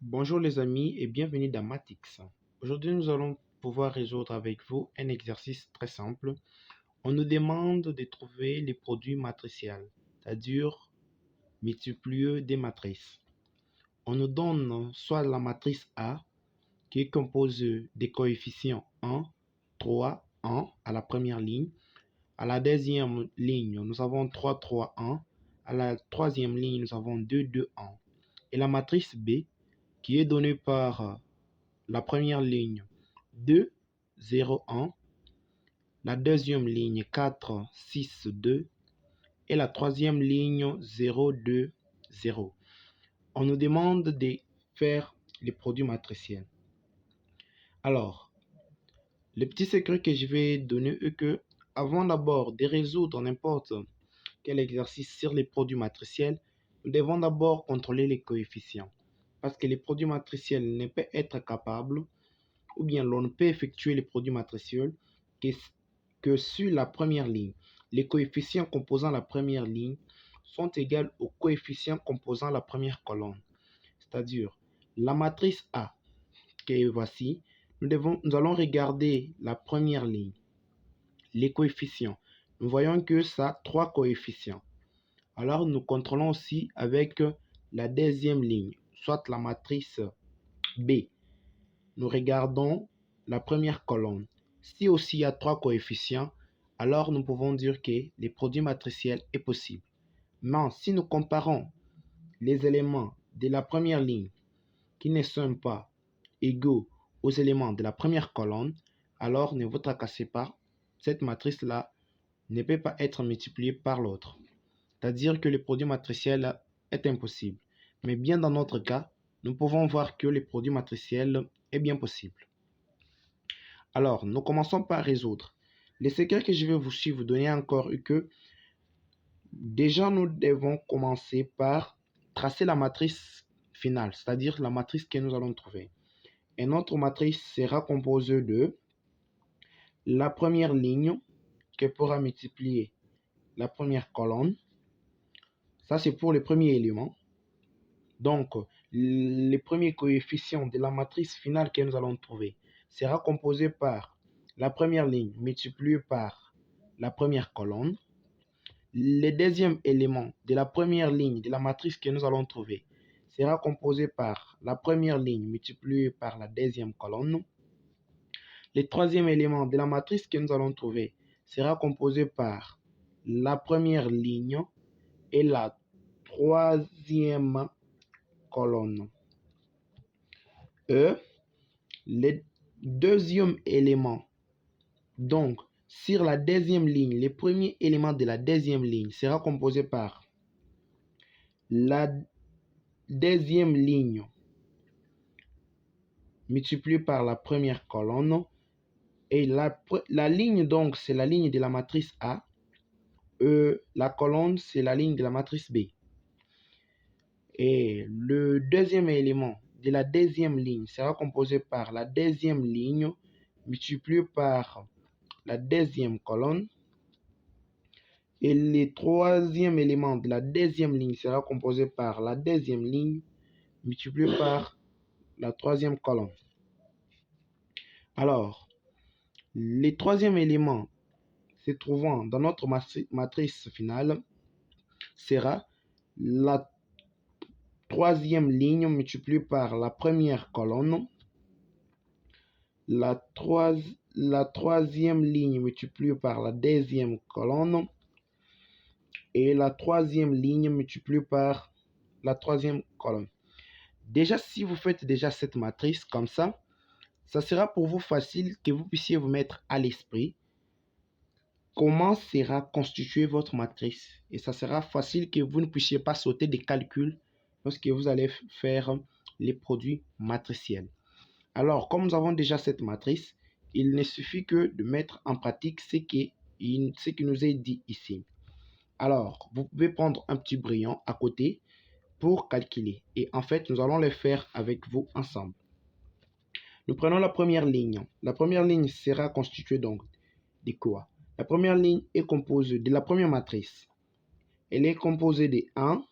Bonjour les amis et bienvenue dans Matix. Aujourd'hui, nous allons pouvoir résoudre avec vous un exercice très simple. On nous demande de trouver les produits matriciels, c'est-à-dire multiplier des matrices. On nous donne soit la matrice A qui est composée des coefficients 1, 3, 1 à la première ligne. À la deuxième ligne, nous avons 3, 3, 1. À la troisième ligne, nous avons 2, 2, 1. Et la matrice B qui est donnée par la première ligne 2, 0, 1, la deuxième ligne 4, 6, 2 et la troisième ligne 0, 2, 0. On nous demande de faire les produits matriciels. Alors, le petit secret que je vais donner est que avant d'abord de résoudre n'importe quel exercice sur les produits matriciels, nous devons d'abord contrôler les coefficients. Parce que les produits matriciels ne peuvent être capables ou bien l'on ne peut effectuer les produits matriciels que sur la première ligne. Les coefficients composant la première ligne sont égaux aux coefficients composant la première colonne. C'est-à-dire, la matrice A, qui est voici, nous allons regarder la première ligne, les coefficients. Nous voyons que ça a 3 coefficients. Alors, nous contrôlons aussi avec la deuxième ligne, soit la matrice B. Nous regardons la première colonne. Si aussi il y a 3 coefficients, alors nous pouvons dire que les produits matriciels est possible. Mais si nous comparons les éléments de la première ligne qui ne sont pas égaux aux éléments de la première colonne, alors ne vous tracassez pas, cette matrice-là ne peut pas être multipliée par l'autre. C'est-à-dire que le produit matriciel est impossible. Mais bien dans notre cas, nous pouvons voir que le produit matriciel est bien possible. Alors, nous commençons par résoudre. Le secret que je vais vous donner encore est que déjà nous devons commencer par tracer la matrice finale, c'est-à-dire la matrice que nous allons trouver. Et notre matrice sera composée de la première ligne qui pourra multiplier la première colonne. Ça, c'est pour le premier élément. Donc, le premier coefficient de la matrice finale que nous allons trouver sera composé par la première ligne multipliée par la première colonne. Le deuxième élément de la première ligne de la matrice que nous allons trouver sera composé par la première ligne multipliée par la deuxième colonne. Le troisième élément de la matrice que nous allons trouver sera composé par la première ligne et la troisième colonne. Le deuxième élément, donc sur la deuxième ligne, le premier élément de la deuxième ligne sera composé par la deuxième ligne multipliée par la première colonne. Et la ligne, donc, c'est la ligne de la matrice A. La colonne, c'est la ligne de la matrice B. Et le deuxième élément de la deuxième ligne sera composé par la deuxième ligne multipliée par la deuxième colonne. Et le troisième élément de la deuxième ligne sera composé par la deuxième ligne multipliée par la troisième colonne. Alors, le troisième élément se trouvant dans notre matrice finale sera la troisième ligne multipliée par la première colonne. La troisième ligne multipliée par la deuxième colonne. Et la troisième ligne multipliée par la troisième colonne. Déjà, si vous faites déjà cette matrice comme ça sera pour vous facile que vous puissiez vous mettre à l'esprit comment sera constituée votre matrice. Et ça sera facile que vous ne puissiez pas sauter des calculs lorsque vous allez faire les produits matriciels. Alors, comme nous avons déjà cette matrice, il ne suffit que de mettre en pratique ce qui nous est dit ici. Alors, vous pouvez prendre un petit brouillon à côté pour calculer. Et en fait, nous allons le faire avec vous ensemble. Nous prenons la première ligne. La première ligne sera constituée donc de quoi? La première ligne est composée de la première matrice. Elle est composée de 1,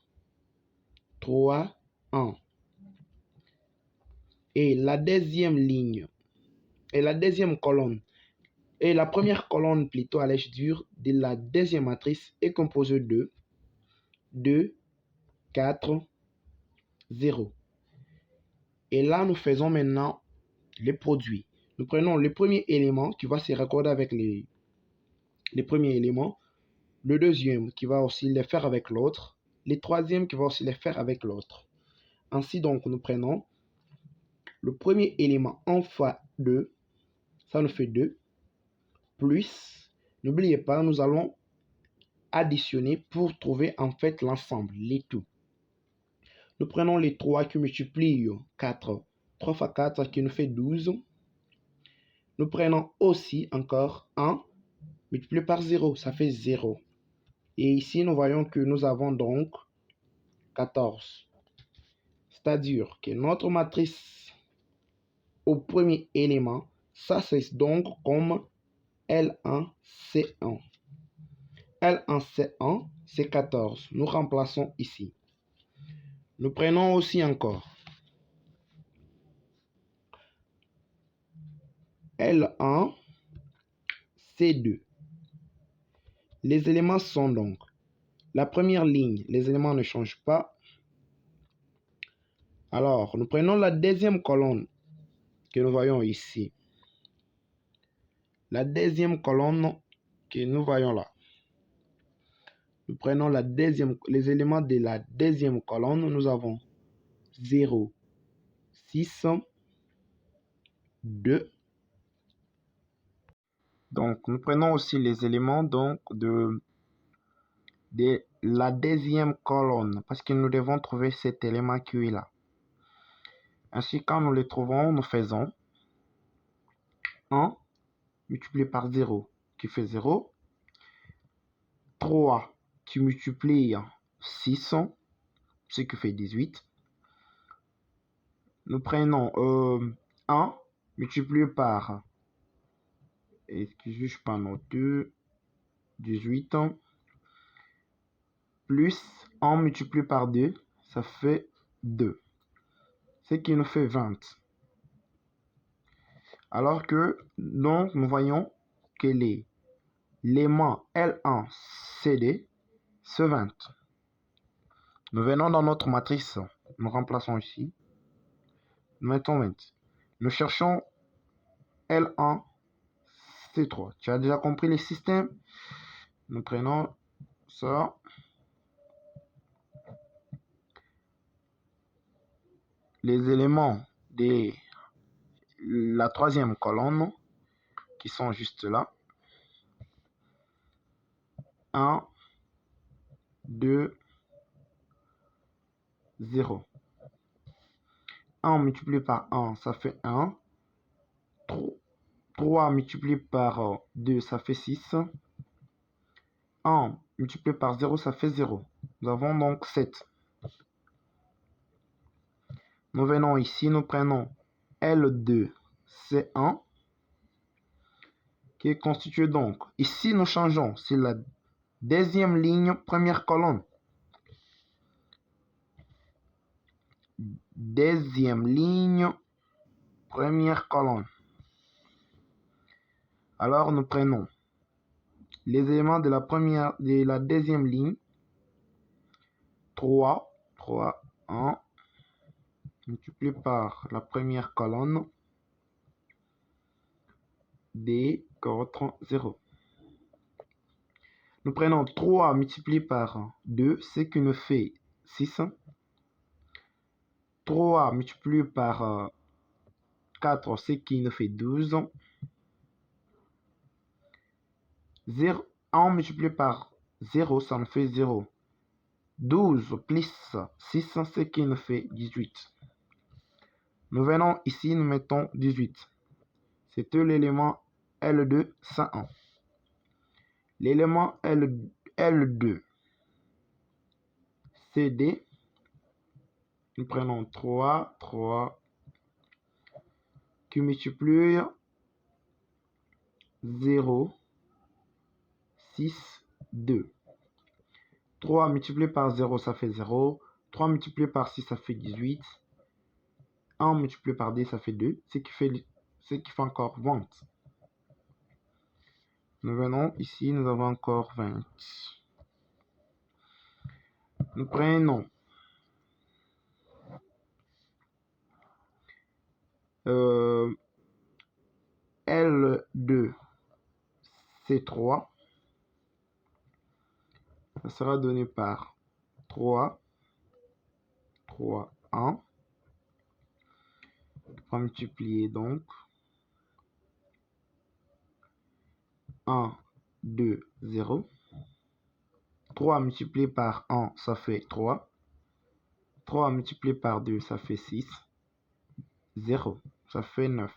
3, 1. Et la deuxième ligne, et la deuxième colonne, et la première colonne plutôt à l'âge dur de la deuxième matrice est composée de 2, 4, 0. Et là, nous faisons maintenant les produits. Nous prenons le premier élément qui va se raccorder avec les premiers éléments, le deuxième qui va aussi les faire avec l'autre, le troisième qui va aussi les faire avec l'autre. Ainsi donc, nous prenons le premier élément 1 fois 2, ça nous fait 2, plus, n'oubliez pas, nous allons additionner pour trouver en fait l'ensemble, les tout. Nous prenons les 3 qui multiplient 4. 3 fois 4 qui nous fait 12. Nous prenons aussi encore 1 multiplié par 0, ça fait 0. Et ici, nous voyons que nous avons donc 14. C'est-à-dire que notre matrice au premier élément, ça c'est donc comme L1C1. L1C1, c'est 14. Nous remplaçons ici. Nous prenons aussi encore L1C2. Les éléments sont donc la première ligne, les éléments ne changent pas. Alors, nous prenons la deuxième colonne que nous voyons ici. La deuxième colonne que nous voyons là. Nous prenons les éléments de la deuxième colonne. Nous avons 0, 6, 2. Donc, nous prenons aussi les éléments donc, de la deuxième colonne parce que nous devons trouver cet élément qui est là. Ainsi, quand nous le trouvons, nous faisons 1 multiplié par 0 qui fait 0. 3 qui multiplie 6, ce qui fait 18. Nous prenons 1 multiplié par, excusez, je pas noté, 18, plus 1 multiplié par 2, ça fait 2. Ce qui nous fait 20. Alors que, donc, nous voyons que l'élément L1CD, c'est 20. Nous venons dans notre matrice, nous remplaçons ici, nous mettons 20. Nous cherchons L1C3. Tu as déjà compris le système? Nous prenons ça. Les éléments de la troisième colonne qui sont juste là. 1, 2, 0. 1 multiplié par 1, ça fait 1. 3 multiplié par 2, ça fait 6. 1 multiplié par 0, ça fait 0. Nous avons donc 7. Nous venons ici, nous prenons L2C1 qui est constitué donc. Ici, nous changeons. C'est la deuxième ligne, première colonne. Deuxième ligne, première colonne. Alors, nous prenons les éléments de la deuxième ligne. 3, 1, multiplié par la première colonne. D, 0. Nous prenons 3 multiplié par 2, ce qui nous fait 6. 3 multiplié par 4, ce qui nous fait 12. 0, 1 multiplié par 0, ça nous fait 0. 12 plus 6, ce qui nous fait 18. Nous venons ici, nous mettons 18. C'était l'élément L2, 101. L'élément L2, CD, nous prenons 3 qui multiplie 0, 6, 2. 3 multiplié par 0, ça fait 0. 3 multiplié par 6, ça fait 18. 1 multiplié par D, ça fait 2, ce qui fait encore 20. Nous venons ici, nous avons encore 20. Nous prenons L2, c'est 3. Ça sera donné par 3, 1. On va multiplier donc 1, 2, 0. 3 multiplié par 1, ça fait 3. 3 multiplié par 2, ça fait 6. 0, ça fait 9.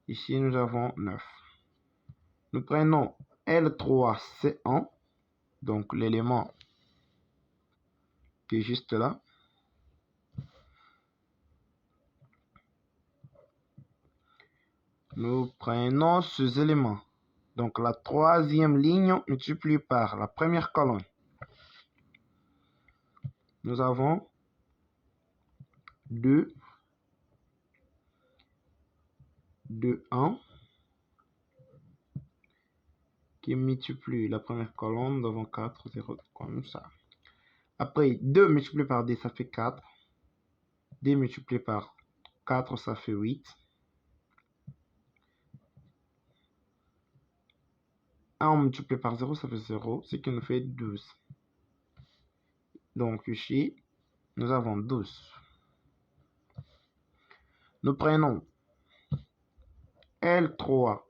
Ici, nous avons 9. Nous prenons L3, c'est 1. Donc, l'élément qui est juste là. Nous prenons ces éléments. Donc, la troisième ligne multipliée par la première colonne. Nous avons 2, 2, 1. Qui multiplie la première colonne, nous avons 4, 0, comme ça. Après, 2 multiplié par D, ça fait 4. D multiplié par 4, ça fait 8. 1 multiplié par 0, ça fait 0, ce qui nous fait 12. Donc ici, nous avons 12. Nous prenons L3.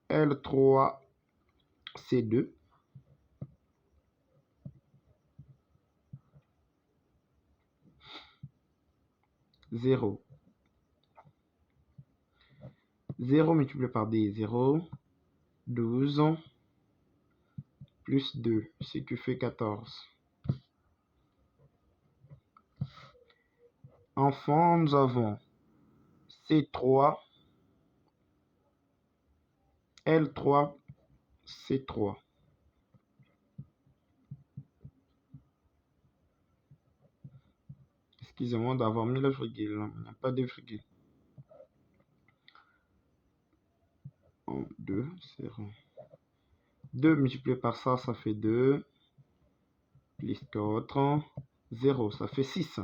L3, c'est 2. 0. 0 multiplié par D, 0. 12 plus 2, ce qui fait 14. Enfin, nous avons C3, L3, C3. Excusez-moi d'avoir mis la virgule, il n'y a pas de virgule. 1, 2, 0. 2 multiplié par ça, ça fait 2. Plus 4. 0, ça fait 6.